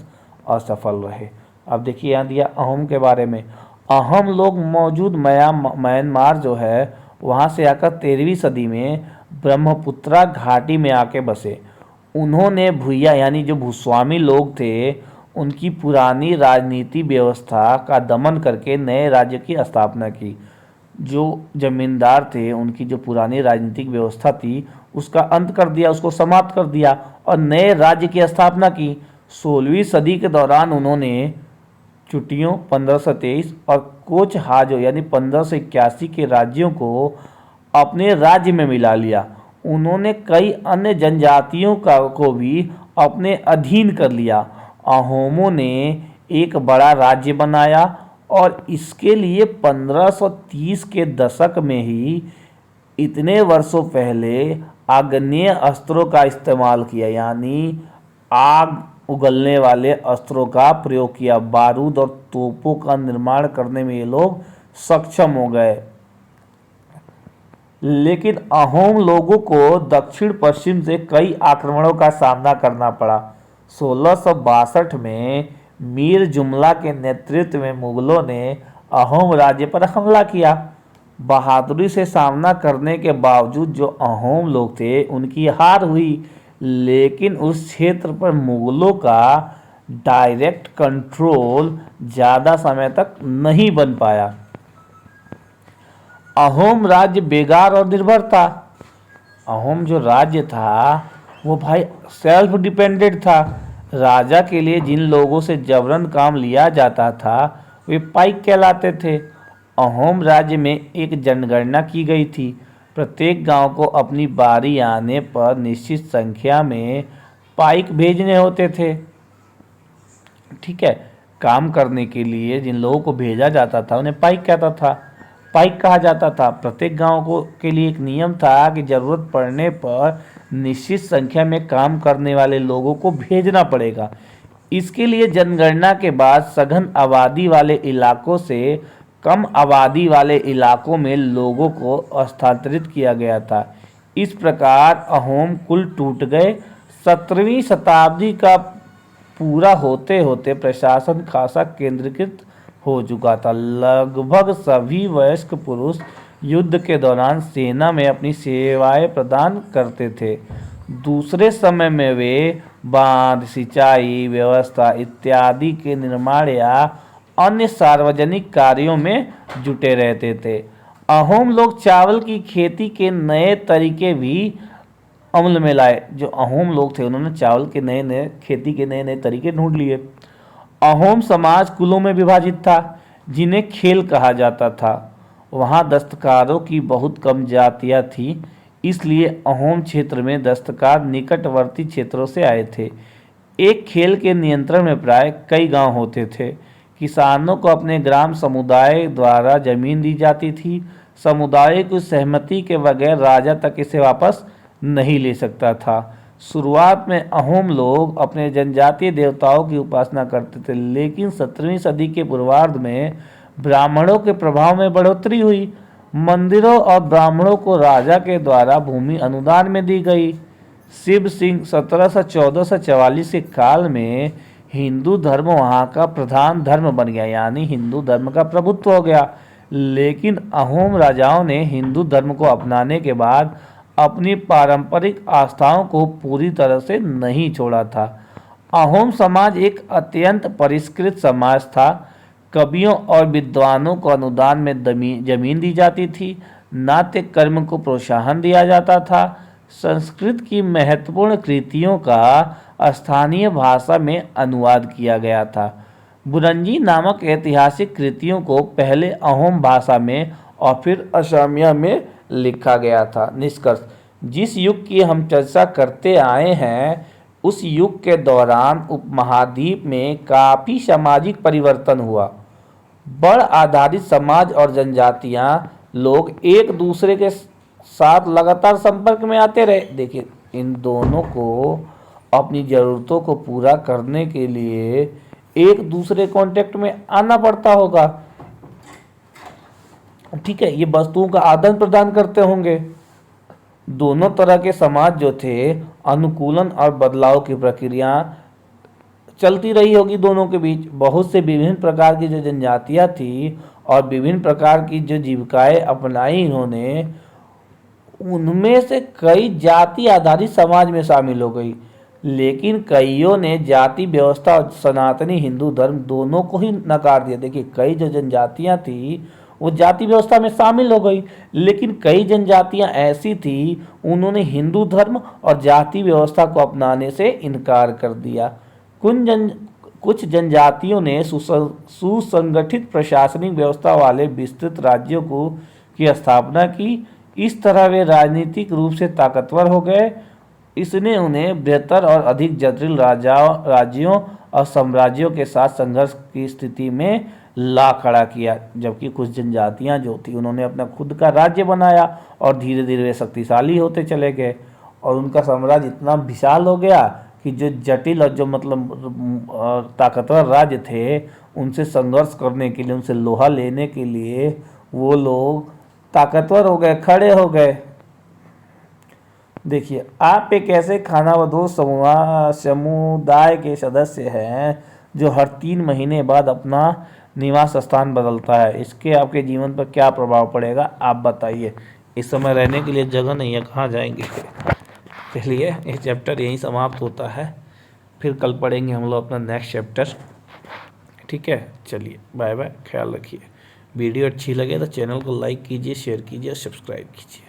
असफल रहे। अब देखिए यहाँ दिया अहोम के बारे में। अहोम लोग मौजूद म्यांमार जो है वहाँ से आकर 13वीं सदी में ब्रह्मपुत्रा घाटी में आके बसे। उन्होंने भूया यानी जो भूस्वामी लोग थे उनकी पुरानी राजनीति व्यवस्था का दमन करके नए राज्य की स्थापना की। जो जमींदार थे उनकी जो पुरानी राजनीतिक व्यवस्था थी उसका अंत कर दिया, उसको समाप्त कर दिया और नए राज्य की स्थापना की। 16वीं सदी के दौरान उन्होंने चुटियों 1523 और कोच हाजो यानी 1581 के राज्यों को अपने राज्य में मिला लिया। उन्होंने कई अन्य जनजातियों को भी अपने अधीन कर लिया। अहोमों ने एक बड़ा राज्य बनाया और इसके लिए 1530 के दशक में ही इतने वर्षों पहले आग्नेय अस्त्रों का इस्तेमाल किया, यानी आग उगलने वाले अस्त्रों का प्रयोग किया। बारूद और तोपों का निर्माण करने में ये लोग सक्षम हो गए। लेकिन अहोम लोगों को दक्षिण पश्चिम से कई आक्रमणों का सामना करना पड़ा। 1662 में मीर जुमला के नेतृत्व में मुगलों ने अहोम राज्य पर हमला किया। बहादुरी से सामना करने के बावजूद जो अहोम लोग थे उनकी हार हुई, लेकिन उस क्षेत्र पर मुगलों का डायरेक्ट कंट्रोल ज़्यादा समय तक नहीं बन पाया। अहोम राज्य बेगार और निर्भर था। अहोम जो राज्य था वो भाई सेल्फ डिपेंडेंट था। राजा के लिए जिन लोगों से जबरन काम लिया जाता था वे पाइक कहलाते थे। अहोम राज्य में एक जनगणना की गई थी। प्रत्येक गांव को अपनी बारी आने पर निश्चित संख्या में पाइक भेजने होते थे। ठीक है, काम करने के लिए जिन लोगों को भेजा जाता था उन्हें पाइक कहा जाता था। प्रत्येक गांव को के लिए एक नियम था कि जरूरत पड़ने पर निश्चित संख्या में काम करने वाले लोगों को भेजना पड़ेगा। इसके लिए जनगणना के बाद सघन आबादी वाले इलाकों से कम आबादी वाले इलाकों में लोगों को स्थानांतरित किया गया था। इस प्रकार अहोम कुल टूट गए। 17वीं शताब्दी का पूरा होते होते प्रशासन खासा केंद्रीकृत हो चुका था। लगभग सभी वयस्क पुरुष युद्ध के दौरान सेना में अपनी सेवाएं प्रदान करते थे। दूसरे समय में वे बांध, सिंचाई व्यवस्था इत्यादि के निर्माण या अन्य सार्वजनिक कार्यों में जुटे रहते थे। अहोम लोग चावल की खेती के नए तरीके भी अमल में लाए। जो अहोम लोग थे उन्होंने चावल के खेती के नए तरीके ढूंढ लिए। अहोम समाज कुलों में विभाजित था जिन्हें खेल कहा जाता था। वहाँ दस्तकारों की बहुत कम जातियाँ थी, इसलिए अहोम क्षेत्र में दस्तकार निकटवर्ती क्षेत्रों से आए थे। एक खेल के नियंत्रण में प्राय कई गांव होते थे। किसानों को अपने ग्राम समुदाय द्वारा जमीन दी जाती थी। समुदाय की सहमति के बगैर राजा तक इसे वापस नहीं ले सकता था। शुरुआत में अहोम लोग अपने जनजातीय देवताओं की उपासना करते थे, लेकिन 17वीं सदी के पूर्वार्ध में ब्राह्मणों के प्रभाव में बढ़ोतरी हुई। मंदिरों और ब्राह्मणों को राजा के द्वारा भूमि अनुदान में दी गई। शिव सिंह 1714-44 के काल में हिंदू धर्म वहाँ का प्रधान धर्म बन गया, यानी हिंदू धर्म का प्रभुत्व हो गया। लेकिन अहोम राजाओं ने हिंदू धर्म को अपनाने के बाद अपनी पारंपरिक आस्थाओं को पूरी तरह से नहीं छोड़ा था। अहोम समाज एक अत्यंत परिष्कृत समाज था। कवियों और विद्वानों को अनुदान में जमीन दी जाती थी। नाट्य कर्म को प्रोत्साहन दिया जाता था। संस्कृत की महत्वपूर्ण कृतियों का स्थानीय भाषा में अनुवाद किया गया था। बुरंजी नामक ऐतिहासिक कृतियों को पहले अहोम भाषा में और फिर असमिया में लिखा गया था। निष्कर्ष, जिस युग की हम चर्चा करते आए हैं उस युग के दौरान उपमहाद्वीप में काफ़ी सामाजिक परिवर्तन हुआ। बड़ आधारित समाज और जनजातियां लोग एक दूसरे के साथ लगातार संपर्क में आते रहे। देखिए, इन दोनों को अपनी ज़रूरतों को पूरा करने के लिए एक दूसरे कांटेक्ट में आना पड़ता होगा। ठीक है, ये वस्तुओं का आदान प्रदान करते होंगे। दोनों तरह के समाज जो थे, अनुकूलन और बदलाव की प्रक्रिया चलती रही होगी दोनों के बीच। बहुत से विभिन्न प्रकार की जो जनजातियां थी और विभिन्न प्रकार की जो जीविकाएं अपनाई इन्होंने, उनमें से कई जाति आधारित समाज में शामिल हो गई, लेकिन कईयों ने जाति व्यवस्था और सनातनी हिंदू धर्म दोनों को ही नकार दिया। देखिए, कई जो जनजातियां थी वो जाति व्यवस्था में शामिल हो गई, लेकिन कई जनजातियां ऐसी थी उन्होंने हिंदू धर्म और जाति व्यवस्था को अपनाने से इनकार कर दिया। कुछ जनजातियों ने सुसंगठित प्रशासनिक व्यवस्था वाले विस्तृत राज्यों की स्थापना की। इस तरह वे राजनीतिक रूप से ताकतवर हो गए। इसने उन्हें बेहतर और अधिक जटिल राज्यों और साम्राज्यों के साथ संघर्ष की स्थिति में ला खड़ा किया। जबकि कुछ जनजातियां जो थी उन्होंने अपना खुद का राज्य बनाया और धीरे धीरे वे शक्तिशाली होते चले गए और उनका साम्राज्य इतना विशाल हो गया कि जो जटिल और जो मतलब ताकतवर राज्य थे उनसे संघर्ष करने के लिए, उनसे लोहा लेने के लिए वो लोग ताकतवर हो गए, खड़े हो गए। देखिए, आप एक ऐसे खानाबदोश समुदाय के सदस्य हैं जो हर 3 महीने बाद अपना निवास स्थान बदलता है। इसके आपके जीवन पर क्या प्रभाव पड़ेगा, आप बताइए। इस समय रहने के लिए जगह नहीं है, कहाँ जाएंगे। चलिए, ये चैप्टर यहीं समाप्त होता है। फिर कल पढ़ेंगे हम लोग अपना नेक्स्ट चैप्टर। ठीक है, चलिए, बाय बाय, ख्याल रखिए। वीडियो अच्छी लगे तो चैनल को लाइक कीजिए, शेयर कीजिए और सब्सक्राइब कीजिए।